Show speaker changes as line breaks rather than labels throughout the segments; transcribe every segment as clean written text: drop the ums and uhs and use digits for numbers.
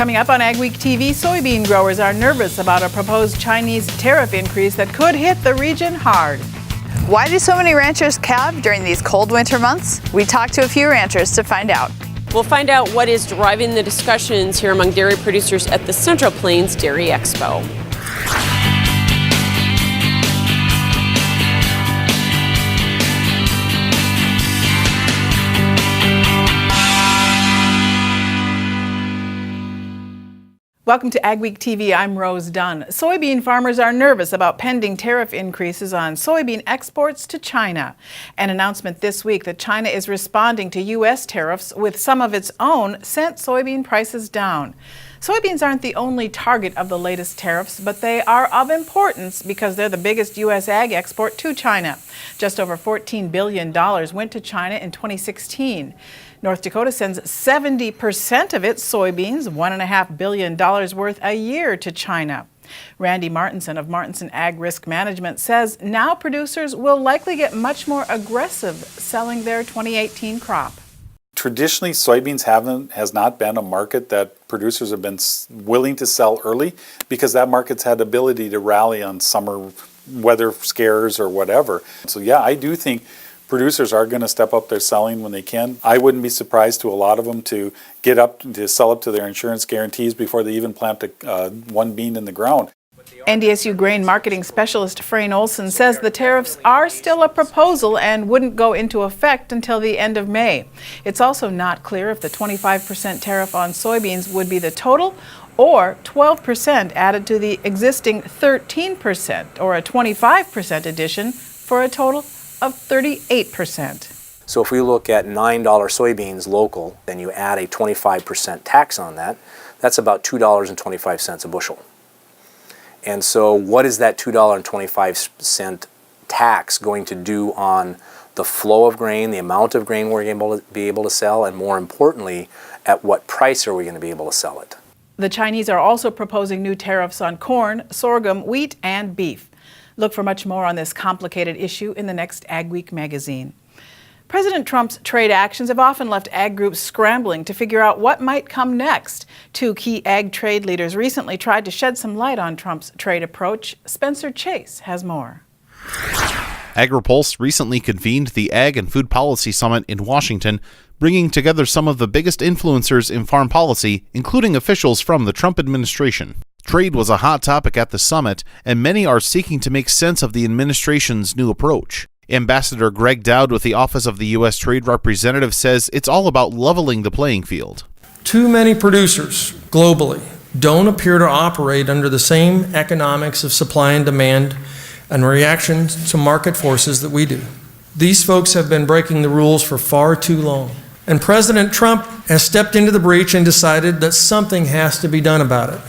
Coming up on AgweekTV, soybean growers are nervous about a proposed Chinese tariff increase that could hit the region hard.
Why do so many ranchers calve during these cold winter months? We talked to a few ranchers to find out.
We'll find out what is driving the discussions here among dairy producers at the Central Plains Dairy Expo.
Welcome to AgweekTV. I'm Rose Dunn. Soybean farmers are nervous about pending tariff increases on soybean exports to China. An announcement this week that China is responding to U.S. tariffs with some of its own sent soybean prices down. Soybeans aren't the only target of the latest tariffs, but they are of importance because they're the biggest U.S. ag export to China. Just over $14 billion went to China in 2016. North Dakota sends 70% of its soybeans, $1.5 billion worth a year, to China. Randy Martinson of Martinson Ag Risk Management says now producers will likely get much more aggressive selling their 2018 crop.
Traditionally, soybeans has not been a market that producers have been willing to sell early because that market's had the ability to rally on summer weather scares or whatever. So yeah, I do think producers are going to step up their selling when they can. I wouldn't be surprised to a lot of them to get up to sell up to their insurance guarantees before they even plant one bean in the ground.
NDSU grain marketing specialist Frayne Olson says the tariffs are still a proposal and wouldn't go into effect until the end of May. It's also not clear if the 25% tariff on soybeans would be the total or 12% added to the existing 13% or a 25% addition for a total of 38%.
So if we look at $9 soybeans local, then you add a 25% tax on that, that's about $2.25 a bushel. And so what is that $2.25 tax going to do on the flow of grain, the amount of grain we're going to be able to sell, and more importantly, at what price are we going to be able to sell it?
The Chinese are also proposing new tariffs on corn, sorghum, wheat, and beef. Look for much more on this complicated issue in the next Ag Week magazine. President Trump's trade actions have often left ag groups scrambling to figure out what might come next. Two key ag trade leaders recently tried to shed some light on Trump's trade approach. Spencer Chase has more.
AgriPulse recently convened the Ag and Food Policy Summit in Washington, bringing together some of the biggest influencers in farm policy, including officials from the Trump administration. Trade was a hot topic at the summit, and many are seeking to make sense of the administration's new approach. Ambassador Greg Dowd with the Office of the U.S. Trade Representative says it's all about leveling the playing field.
Too many producers globally don't appear to operate under the same economics of supply and demand and reactions to market forces that we do. These folks have been breaking the rules for far too long. And President Trump has stepped into the breach and decided that something has to be done about it.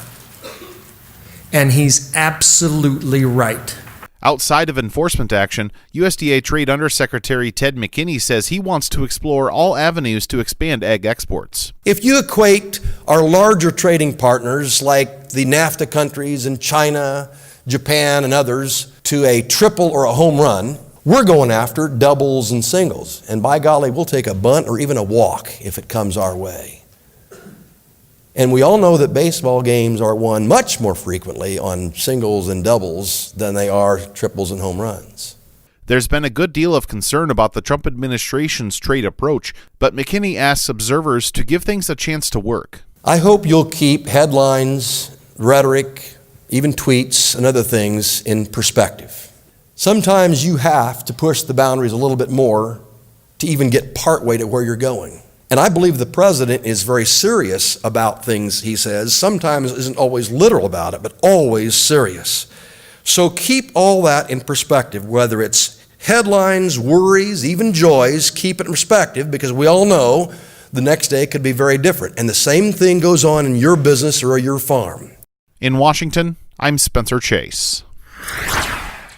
And he's absolutely right.
Outside of enforcement action, USDA Trade Undersecretary Ted McKinney says he wants to explore all avenues to expand ag exports.
If you equate our larger trading partners like the NAFTA countries and China, Japan, and others to a triple or a home run, we're going after doubles and singles. And by golly, we'll take a bunt or even a walk if it comes our way. And we all know that baseball games are won much more frequently on singles and doubles than they are triples and home runs.
There's been a good deal of concern about the Trump administration's trade approach, but McKinney asks observers to give things a chance to work.
I hope you'll keep headlines, rhetoric, even tweets and other things in perspective. Sometimes you have to push the boundaries a little bit more to even get partway to where you're going. And I believe the president is very serious about things he says, sometimes isn't always literal about it, but always serious. So keep all that in perspective, whether it's headlines, worries, even joys, keep it in perspective, because we all know the next day could be very different. And the same thing goes on in your business or your farm.
In Washington, I'm Spencer Chase.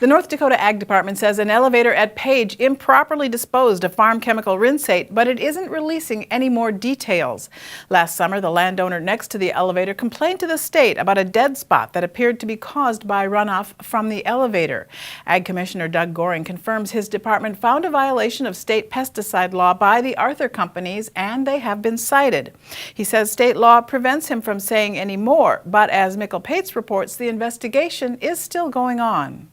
The North Dakota Ag Department says an elevator at Page improperly disposed of farm chemical rinsate, but it isn't releasing any more details. Last summer, the landowner next to the elevator complained to the state about a dead spot that appeared to be caused by runoff from the elevator. Ag Commissioner Doug Goring confirms his department found a violation of state pesticide law by the Arthur companies, and they have been cited. He says state law prevents him from saying any more, but as Mikkel Pates reports, the investigation is still going on.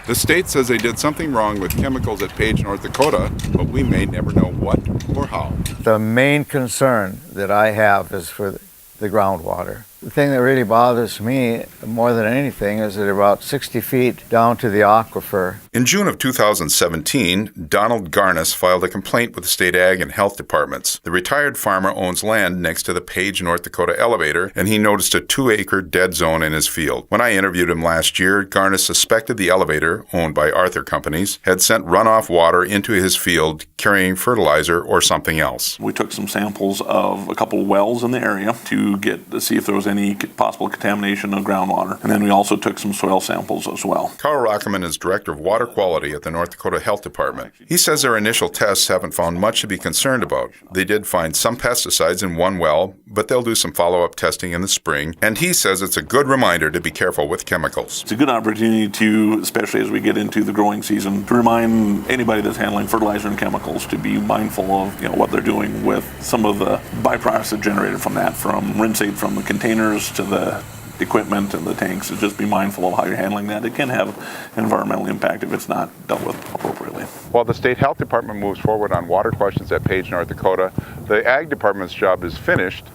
The state says they did something wrong with chemicals at Page, North Dakota, but we may never know what or how.
The main concern that I have is for the groundwater. The thing that really bothers me more than anything is that about 60 feet down to the aquifer.
In June of 2017, Donald Garnis filed a complaint with the state ag and health departments. The retired farmer owns land next to the Page, North Dakota elevator, and he noticed a 2-acre dead zone in his field. When I interviewed him last year, Garnis suspected the elevator, owned by Arthur Companies, had sent runoff water into his field carrying fertilizer or something else.
We took some samples of a couple wells in the area to see if there was any possible contamination of groundwater. And then we also took some soil samples as well.
Carl Rockerman is Director of Water Quality at the North Dakota Health Department. He says their initial tests haven't found much to be concerned about. They did find some pesticides in one well, but they'll do some follow-up testing in the spring. And he says it's a good reminder to be careful with chemicals.
It's a good opportunity to, especially as we get into the growing season, to remind anybody that's handling fertilizer and chemicals to be mindful of what they're doing with some of the byproducts that generated from that, from rinsate from the containers to the equipment and the tanks. So just be mindful of how you're handling that. It can have an environmental impact if it's not dealt with appropriately.
While the state health department moves forward on water questions at Page, North Dakota, the ag department's job is finished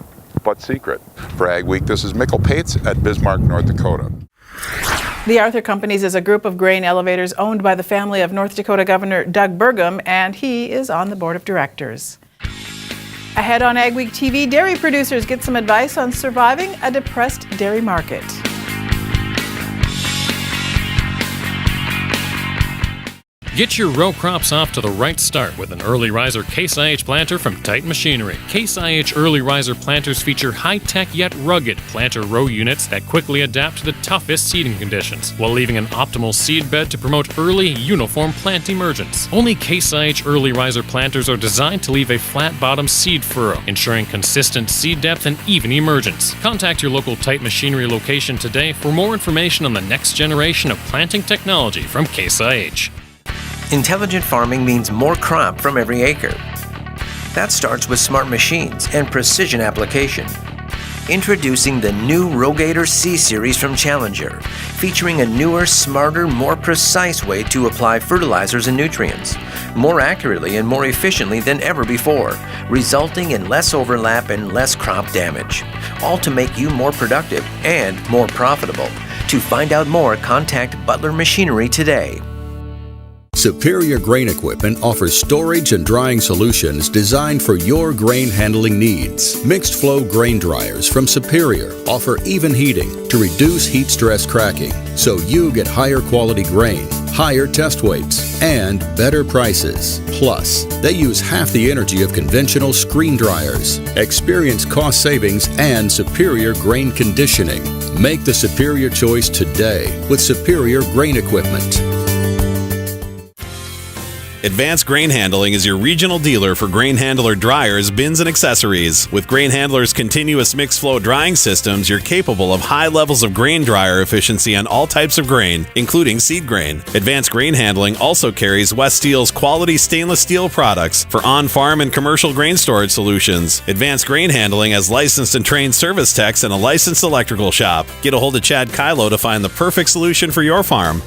but secret. For Ag Week, this is Mikkel Pates at Bismarck, North Dakota.
The Arthur Companies is a group of grain elevators owned by the family of North Dakota Governor Doug Burgum, and he is on the board of directors. Ahead on AgweekTV, dairy producers get some advice on surviving a depressed dairy market.
Get your row crops off to the right start with an early riser Case IH planter from Titan Machinery. Case IH early riser planters feature high-tech yet rugged planter row units that quickly adapt to the toughest seeding conditions, while leaving an optimal seed bed to promote early, uniform plant emergence. Only Case IH early riser planters are designed to leave a flat-bottom seed furrow, ensuring consistent seed depth and even emergence. Contact your local Titan Machinery location today for more information on the next generation of planting technology from Case IH.
Intelligent farming means more crop from every acre. That starts with smart machines and precision application. Introducing the new Rogator C-Series from Challenger, featuring a newer, smarter, more precise way to apply fertilizers and nutrients, more accurately and more efficiently than ever before, resulting in less overlap and less crop damage, all to make you more productive and more profitable. To find out more, contact Butler Machinery today.
Superior Grain Equipment offers storage and drying solutions designed for your grain handling needs. Mixed flow grain dryers from Superior offer even heating to reduce heat stress cracking, so you get higher quality grain, higher test weights, and better prices. Plus, they use half the energy of conventional screen dryers. Experience cost savings and superior grain conditioning. Make the superior choice today with Superior Grain Equipment.
Advanced Grain Handling is your regional dealer for grain handler dryers, bins, and accessories. With Grain Handler's continuous mixed flow drying systems, you're capable of high levels of grain dryer efficiency on all types of grain, including seed grain. Advanced Grain Handling also carries West Steel's quality stainless steel products for on-farm and commercial grain storage solutions. Advanced Grain Handling has licensed and trained service techs and a licensed electrical shop. Get a hold of Chad Kylo to find the perfect solution for your farm.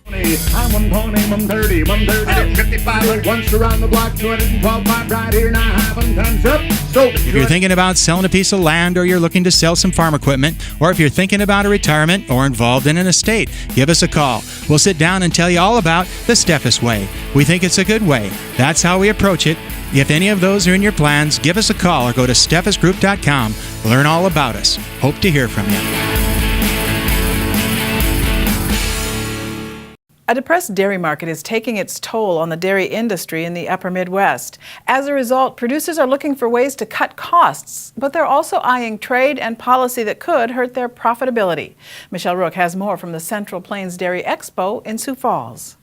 I'm 120, 130, 130, 55, once around the block, 212 pipe right here, now having tons up. So
if you're thinking about selling a piece of land, or you're looking to sell some farm equipment, or if you're thinking about a retirement or involved in an estate, give us a call. We'll sit down and tell you all about the Steffes way. We think it's a good way. That's how we approach it. If any of those are in your plans, give us a call or go to steffesgroup.com. Learn all about us. Hope to hear from you.
A depressed dairy market is taking its toll on the dairy industry in the upper Midwest. As a result, producers are looking for ways to cut costs, but they're also eyeing trade and policy that could hurt their profitability. Michelle Rook has more from the Central Plains Dairy Expo in Sioux Falls.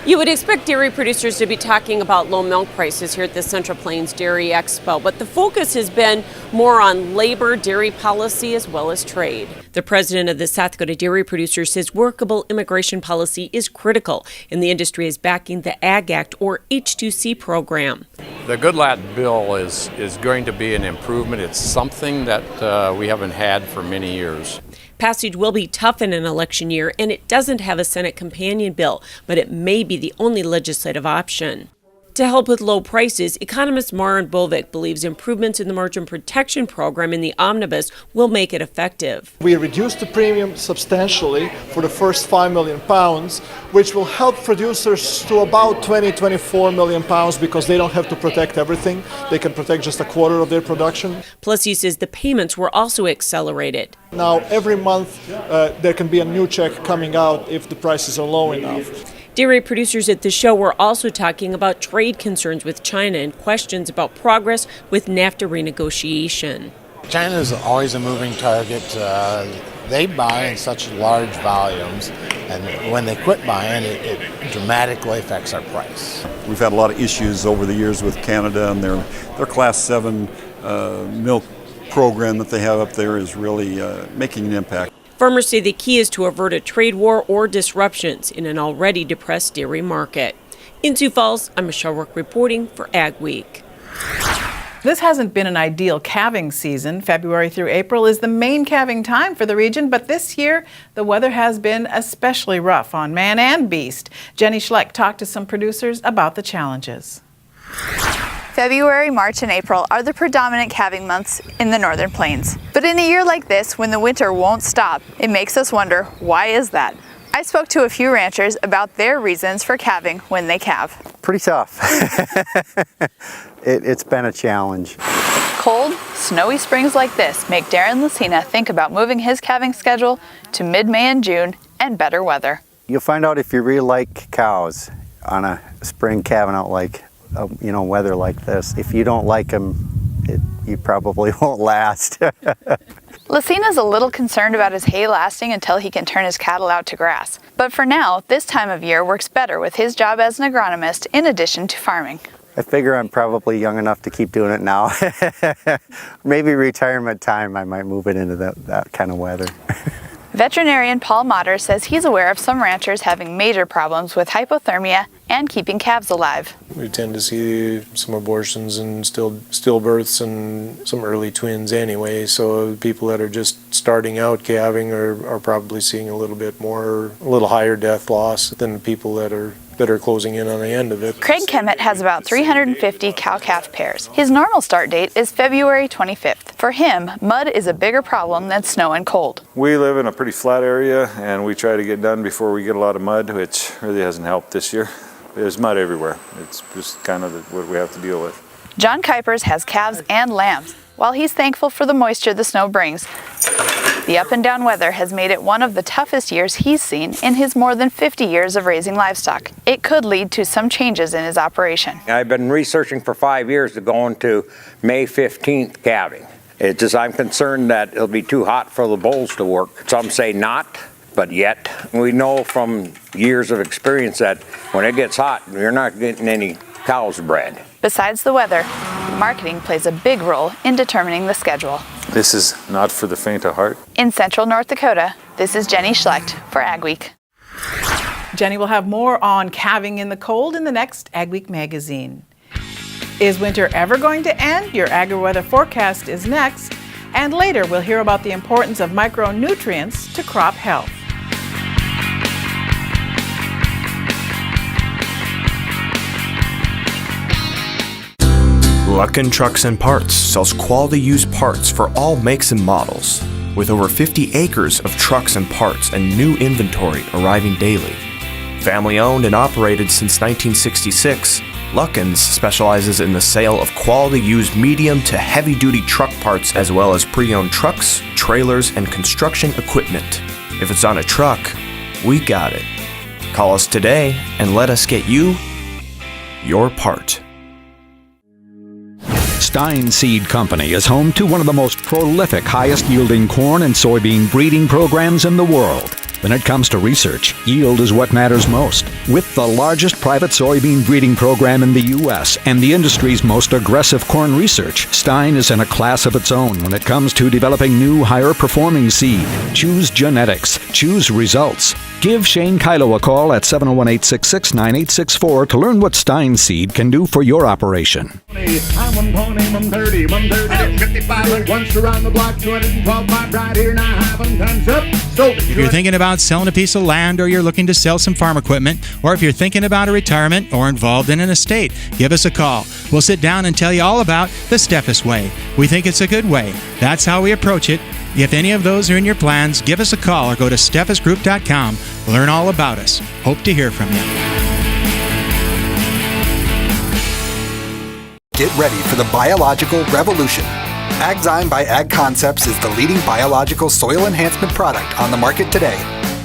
You would expect dairy producers to be talking about low milk prices here at the Central Plains Dairy Expo, but the focus has been more on labor, dairy policy, as well as trade. The president of the South Dakota Dairy Producers says workable immigration policy is critical, and the industry is backing the Ag Act, or H2C program.
The Goodlatte bill is going to be an improvement. It's something that we haven't had for many years.
Passage will be tough in an election year, and it doesn't have a Senate companion bill, but it may be the only legislative option. To help with low prices, economist Maren Bovik believes improvements in the margin protection program in the omnibus will make it effective.
We reduced the premium substantially for the first 5 million pounds, which will help producers to about 24 million pounds because they don't have to protect everything. They can protect just a quarter of their production.
Plus, he says the payments were also accelerated.
Now, every month there can be a new check coming out if the prices are low enough.
Dairy producers at the show were also talking about trade concerns with China and questions about progress with NAFTA renegotiation.
China is always a moving target. They buy in such large volumes, and when they quit buying, it dramatically affects our price.
We've had a lot of issues over the years with Canada, and their Class 7 milk program that they have up there is really making an impact.
Farmers say the key is to avert a trade war or disruptions in an already depressed dairy market. In Sioux Falls, I'm Michelle Rook reporting for Ag Week.
This hasn't been an ideal calving season. February through April is the main calving time for the region, but this year the weather has been especially rough on man and beast. Jenny Schleck talked to some producers about the challenges.
February, March, and April are the predominant calving months in the Northern Plains. But in a year like this, when the winter won't stop, it makes us wonder, why is that? I spoke to a few ranchers about their reasons for calving when they calve.
Pretty tough. It's been a challenge.
Cold, snowy springs like this make Darren Lucina think about moving his calving schedule to mid-May and June and better weather.
You'll find out if you really like cows on a spring calving out like weather like this. If you don't like them, you probably won't last.
Lucina's a little concerned about his hay lasting until he can turn his cattle out to grass. But for now, this time of year works better with his job as an agronomist in addition to farming.
I figure I'm probably young enough to keep doing it now. Maybe retirement time, I might move it into that kind of weather.
Veterinarian Paul Motter says he's aware of some ranchers having major problems with hypothermia and keeping calves alive.
We tend to see some abortions and stillbirths and some early twins anyway, so people that are just starting out calving are probably seeing a little higher death loss than the people that are closing in on the end of it.
Craig Kemet has about 350 cow-calf pairs. His normal start date is February 25th. For him, mud is a bigger problem than snow and cold.
We live in a pretty flat area, and we try to get done before we get a lot of mud, which really hasn't helped this year. There's mud everywhere. It's just kind of what we have to deal with.
John Kuipers has calves and lambs. While he's thankful for the moisture the snow brings, the up and down weather has made it one of the toughest years he's seen in his more than 50 years of raising livestock. It could lead to some changes in his operation.
I've been researching for 5 years to go into May 15th calving. It's just I'm concerned that it'll be too hot for the bulls to work. Some say not, but yet we know from years of experience that when it gets hot, you're not getting any cows bred.
Besides the weather, marketing plays a big role in determining the schedule.
This is not for the faint of heart.
In central North Dakota, this is Jenny Schlecht for Ag Week.
Jenny will have more on calving in the cold in the next Ag Week magazine. Is winter ever going to end? Your agri-weather forecast is next. And later, we'll hear about the importance of micronutrients to crop health.
Luckin Trucks and Parts sells quality used parts for all makes and models. With over 50 acres of trucks and parts and new inventory arriving daily. Family owned and operated since 1966, Luckin's specializes in the sale of quality used medium to heavy duty truck parts as well as pre-owned trucks, trailers, and construction equipment. If it's on a truck, we got it. Call us today and let us get you your part.
Stein Seed Company is home to one of the most prolific, highest-yielding corn and soybean breeding programs in the world. When it comes to research, yield is what matters most. With the largest private soybean breeding program in the U.S. and the industry's most aggressive corn research, Stein is in a class of its own when it comes to developing new, higher-performing seed. Choose genetics. Choose results. Give Shane Kylo a call at 701-866-9864 to learn what Stein Seed can do for your operation.
I'm 120, 130, 130, 55, once around the block, 212 pipe right here, now half times up.
If you're thinking about selling a piece of land, or you're looking to sell some farm equipment, or if you're thinking about a retirement or involved in an estate, give us a call. We'll sit down and tell you all about the Steffes way. We think it's a good way. That's how we approach it. If any of those are in your plans, give us a call or go to steffesgroup.com. Learn all about us. Hope to hear from you.
Get ready for the biological revolution. AgZyme by Ag Concepts is the leading biological soil enhancement product on the market today.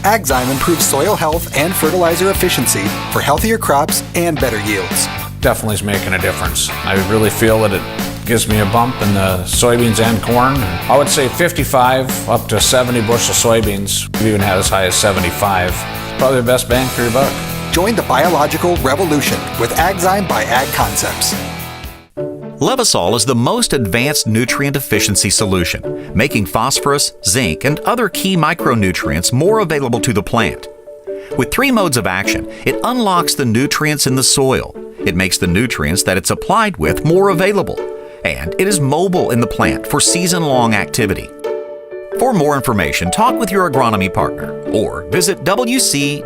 AgZyme improves soil health and fertilizer efficiency for healthier crops and better yields.
Definitely is making a difference. I really feel that it gives me a bump in the soybeans and corn. I would say 55 up to 70 bushel soybeans. We've even had as high as 75. Probably the best bang for your buck.
Join the biological revolution with AgZyme by Ag Concepts.
Levosol is the most advanced nutrient efficiency solution, making phosphorus, zinc, and other key micronutrients more available to the plant. With 3 modes of action, it unlocks the nutrients in the soil. It makes the nutrients that it's applied with more available, and it is mobile in the plant for season-long activity. For more information, talk with your agronomy partner or visit wcdst.com.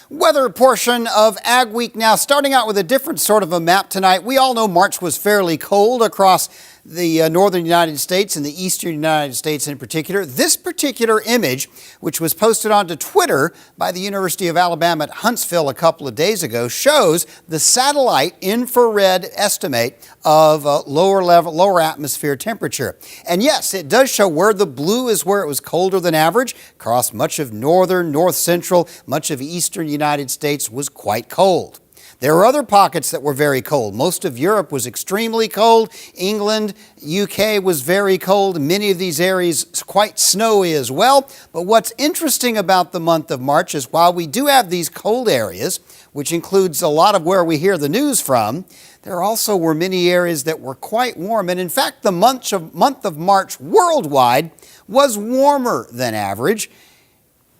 Weather portion of Ag Week now, starting out with a different sort of a map tonight. We all know March was fairly cold across the northern United States and the eastern United States in particular. This particular image, which was posted onto Twitter by the University of Alabama at Huntsville a couple of days ago, shows the satellite infrared estimate of lower atmosphere temperature. And yes, it does show where the blue is where it was colder than average. Across much of northern, north central, much of eastern United States was quite cold. There were other pockets that were very cold. Most of Europe was extremely cold. England, UK was very cold. Many of these areas quite snowy as well. But what's interesting about the month of March is while we do have these cold areas, which includes a lot of where we hear the news from, there also were many areas that were quite warm. And in fact, the month of March worldwide was warmer than average.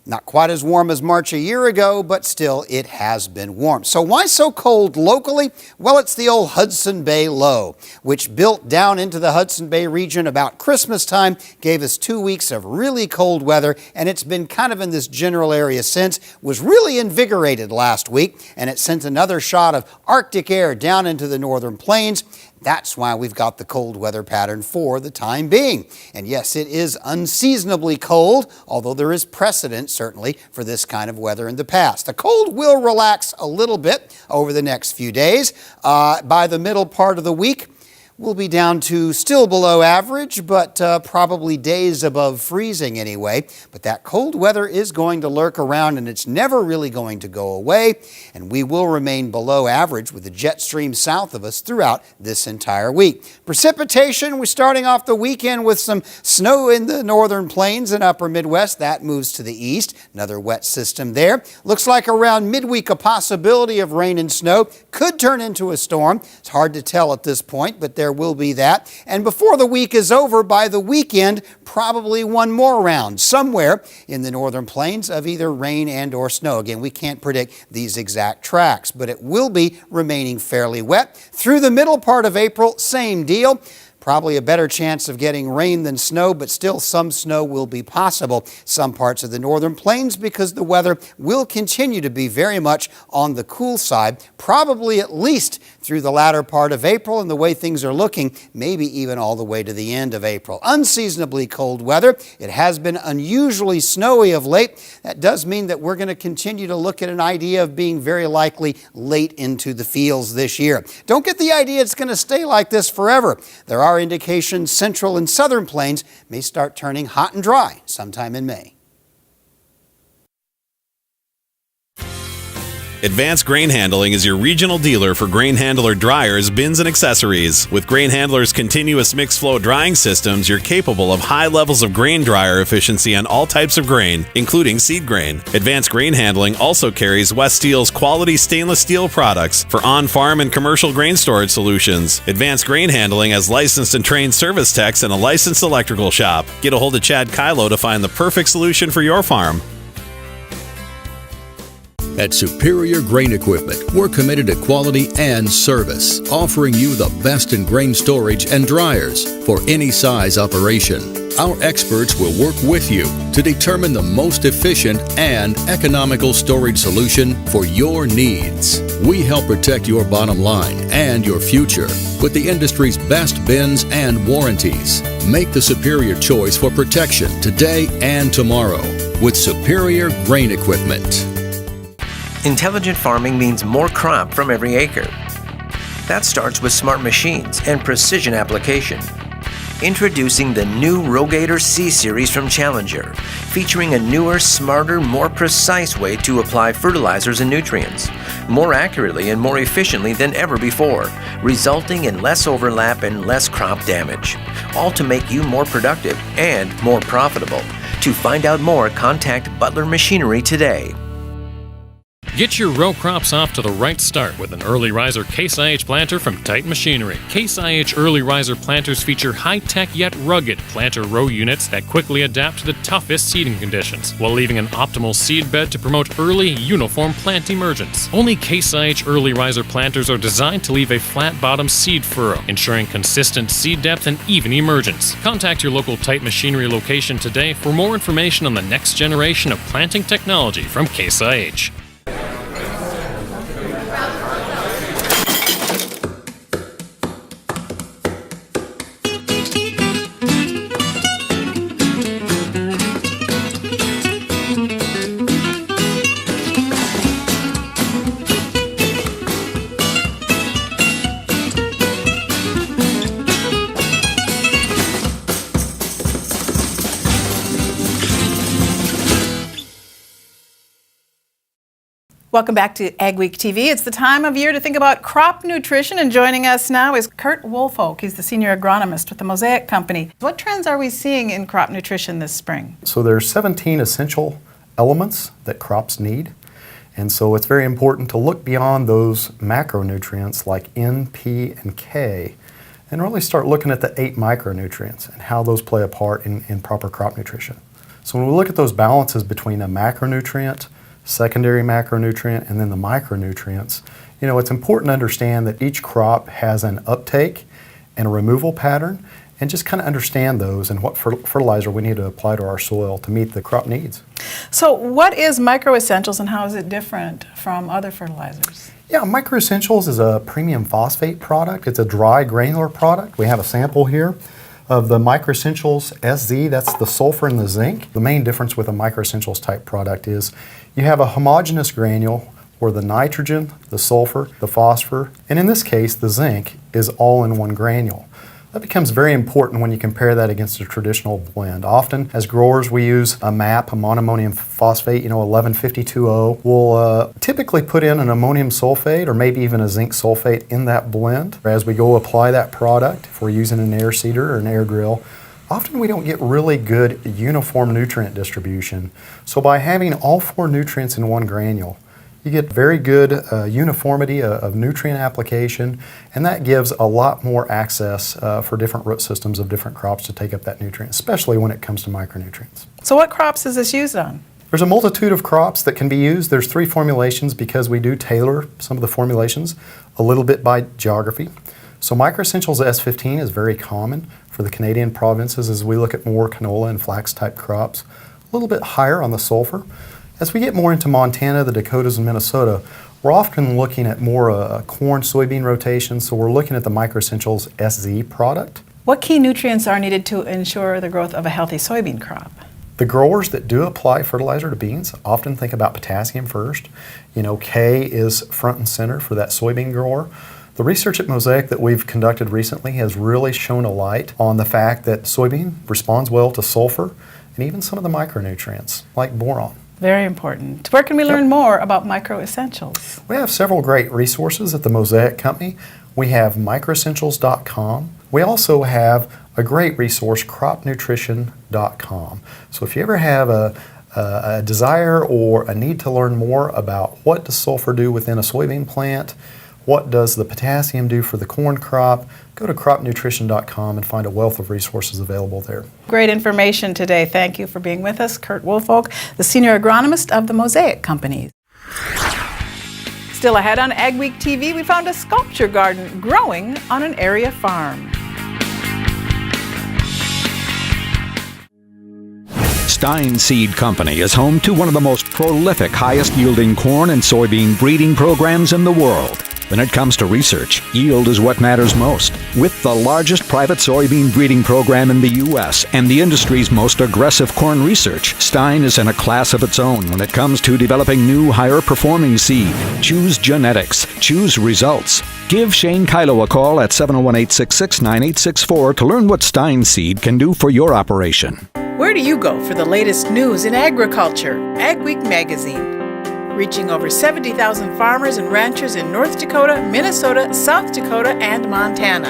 Not quite as warm as March a year ago, but still it has been warm. So why so cold locally? Well, it's the old Hudson Bay low, which built down into the Hudson Bay region about Christmas time, gave us 2 weeks of really cold weather, and it's been kind of in this general area since. Was really invigorated last week, and it sent another shot of Arctic air down into the northern plains. That's why we've got the cold weather pattern for the time being. And yes, it is unseasonably cold, although there is precedent, certainly, for this kind of weather in the past. The cold will relax a little bit over the next few days. By the middle part of the week, we'll be down to still below average, but probably days above freezing anyway. But that cold weather is going to lurk around, and it's never really going to go away. And we will remain below average with the jet stream south of us throughout this entire week. Precipitation, we're starting off the weekend with some snow in the northern plains and upper Midwest. That moves to the east. Another wet system there. Looks like around midweek a possibility of rain and snow. Could turn into a storm. It's hard to tell at this point, but there will be that. And before the week is over, by the weekend, probably one more round somewhere in the northern plains of either rain and or snow. Again, we can't predict these exact tracks, but it will be remaining fairly wet. Through the middle part of April, same deal. Probably a better chance of getting rain than snow, but still some snow will be possible. Some parts of the northern plains because the weather will continue to be very much on the cool side, probably at least through the latter part of April, and the way things are looking, maybe even all the way to the end of April. Unseasonably cold weather. It has been unusually snowy of late. That does mean that we're going to continue to look at an idea of being very likely late into the fields this year. Don't get the idea it's going to stay like this forever. There are radar indications central and southern plains may start turning hot and dry sometime in May.
Advanced Grain Handling is your regional dealer for grain handler dryers, bins, and accessories. With Grain Handler's continuous mixed flow drying systems, you're capable of high levels of grain dryer efficiency on all types of grain, including seed grain. Advanced Grain Handling also carries West Steel's quality stainless steel products for on-farm and commercial grain storage solutions. Advanced Grain Handling has licensed and trained service techs and a licensed electrical shop. Get a hold of Chad Kylo to find the perfect solution for your farm.
At Superior Grain Equipment, we're committed to quality and service, offering you the best in grain storage and dryers for any size operation. Our experts will work with you to determine the most efficient and economical storage solution for your needs. We help protect your bottom line and your future with the industry's best bins and warranties. Make the superior choice for protection today and tomorrow with Superior Grain Equipment.
Intelligent farming means more crop from every acre. That starts with smart machines and precision application. Introducing the new Rogator C-Series from Challenger, featuring a newer, smarter, more precise way to apply fertilizers and nutrients, more accurately and more efficiently than ever before, resulting in less overlap and less crop damage, all to make you more productive and more profitable. To find out more, contact Butler Machinery today.
Get your row crops off to the right start with an early riser Case IH planter from Titan Machinery. Case IH early riser planters feature high-tech yet rugged planter row units that quickly adapt to the toughest seeding conditions, while leaving an optimal seed bed to promote early, uniform plant emergence. Only Case IH early riser planters are designed to leave a flat bottom seed furrow, ensuring consistent seed depth and even emergence. Contact your local Titan Machinery location today for more information on the next generation of planting technology from Case IH.
Welcome back to AgweekTV. It's the time of year to think about crop nutrition, and joining us now is Kurt Woolfolk. He's the senior agronomist with the Mosaic Company. What trends are we seeing in crop nutrition this spring?
So there's 17 essential elements that crops need, and so it's very important to look beyond those macronutrients like N, P, and K, and really start looking at the 8 micronutrients and how those play a part in proper crop nutrition. So when we look at those balances between a macronutrient, secondary macronutrient, and then the micronutrients, it's important to understand that each crop has an uptake and a removal pattern, and just kind of understand those and what fertilizer we need to apply to our soil to meet the crop needs.
So what is microessentials and how is it different from other fertilizers?
Yeah, microessentials is a premium phosphate product. It's a dry granular product. We have a sample here of the microessentials SZ, that's the sulfur and the zinc. The main difference with a microessentials type product is you have a homogeneous granule where the nitrogen, the sulfur, the phosphor, and in this case the zinc is all in one granule. That becomes very important when you compare that against a traditional blend. Often, as growers, we use a MAP, a monoammonium phosphate, 1152O. We'll typically put in an ammonium sulfate or maybe even a zinc sulfate in that blend. As we go apply that product, if we're using an air seeder or an air drill, often we don't get really good uniform nutrient distribution. So by having all 4 nutrients in one granule, you get very good uniformity of nutrient application, and that gives a lot more access for different root systems of different crops to take up that nutrient, especially when it comes to micronutrients.
So what crops is this used on?
There's a multitude of crops that can be used. There's 3 formulations because we do tailor some of the formulations a little bit by geography. So Microessentials S15 is very common for the Canadian provinces as we look at more canola and flax type crops, a little bit higher on the sulfur. As we get more into Montana, the Dakotas, and Minnesota, we're often looking at more corn, soybean rotation, so we're looking at the Microessentials SZ product.
What key nutrients are needed to ensure the growth of a healthy soybean crop?
The growers that do apply fertilizer to beans often think about potassium first. K is front and center for that soybean grower. The research at Mosaic that we've conducted recently has really shone a light on the fact that soybean responds well to sulfur and even some of the micronutrients like boron.
Very important. Where can we learn more about microessentials?
We have several great resources at the Mosaic Company. We have microessentials.com. We also have a great resource, cropnutrition.com. So if you ever have a desire or a need to learn more about what does sulfur do within a soybean plant, what does the potassium do for the corn crop, go to cropnutrition.com and find a wealth of resources available there.
Great information today. Thank you for being with us. Kurt Woolfolk, the Senior Agronomist of the Mosaic Company. Still ahead on Ag Week TV, we found a sculpture garden growing on an area farm.
Stein Seed Company is home to one of the most prolific, highest-yielding corn and soybean breeding programs in the world. When it comes to research, yield is what matters most. With the largest private soybean breeding program in the U.S. and the industry's most aggressive corn research, Stein is in a class of its own when it comes to developing new, higher-performing seed. Choose genetics. Choose results. Give Shane Kylo a call at 701-866-9864 to learn what Stein Seed can do for your operation.
Where do you go for the latest news in agriculture? Ag Week magazine. Reaching over 70,000 farmers and ranchers in North Dakota, Minnesota, South Dakota, and Montana.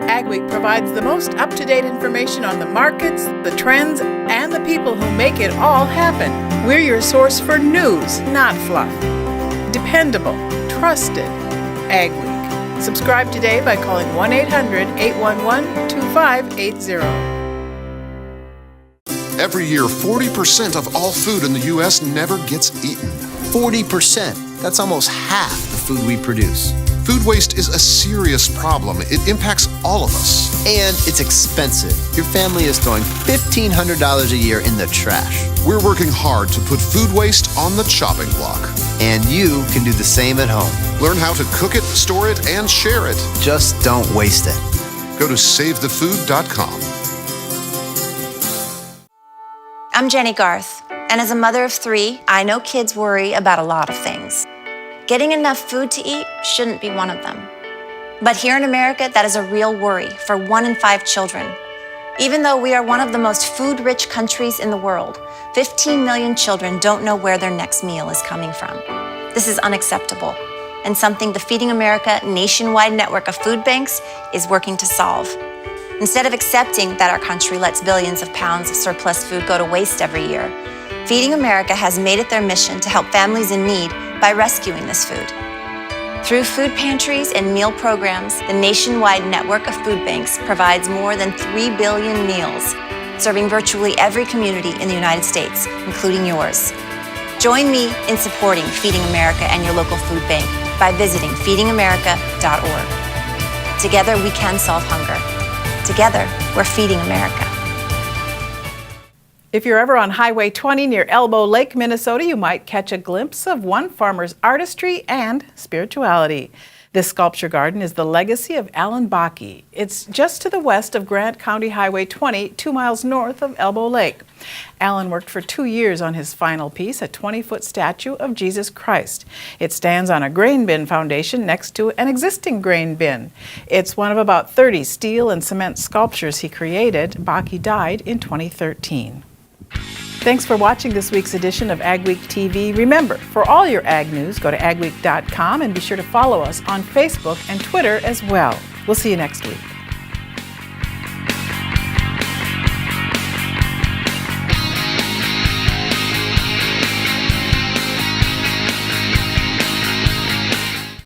Ag Week provides the most up-to-date information on the markets, the trends, and the people who make it all happen. We're your source for news, not fluff. Dependable, trusted. Ag Week. Subscribe today by calling 1-800-811-2580.
Every year, 40% of all food in the U.S. never gets eaten.
40%. That's almost half the food we produce.
Food waste is a serious problem. It impacts all of us.
And it's expensive. Your family is throwing $1,500 a year in the trash.
We're working hard to put food waste on the chopping block.
And you can do the same at home.
Learn how to cook it, store it, and share it.
Just don't waste it.
Go to SaveTheFood.com.
I'm Jenny Garth, and as a mother of 3, I know kids worry about a lot of things. Getting enough food to eat shouldn't be one of them. But here in America, that is a real worry for 1 in 5 children. Even though we are one of the most food-rich countries in the world, 15 million children don't know where their next meal is coming from. This is unacceptable, and something the Feeding America nationwide network of food banks is working to solve. Instead of accepting that our country lets billions of pounds of surplus food go to waste every year, Feeding America has made it their mission to help families in need by rescuing this food. Through food pantries and meal programs, the nationwide network of food banks provides more than 3 billion meals, serving virtually every community in the United States, including yours. Join me in supporting Feeding America and your local food bank by visiting feedingamerica.org. Together we can solve hunger. Together, we're feeding America.
If you're ever on Highway 20 near Elbow Lake, Minnesota, you might catch a glimpse of one farmer's artistry and spirituality. This sculpture garden is the legacy of Alan Bakke. It's just to the west of Grant County Highway 20, 2 miles north of Elbow Lake. Alan worked for 2 years on his final piece, a 20-foot statue of Jesus Christ. It stands on a grain bin foundation next to an existing grain bin. It's one of about 30 steel and cement sculptures he created. Bakke died in 2013. Thanks for watching this week's edition of Ag Week TV. Remember, for all your ag news, go to agweek.com and be sure to follow us on Facebook and Twitter as well. We'll see you next week.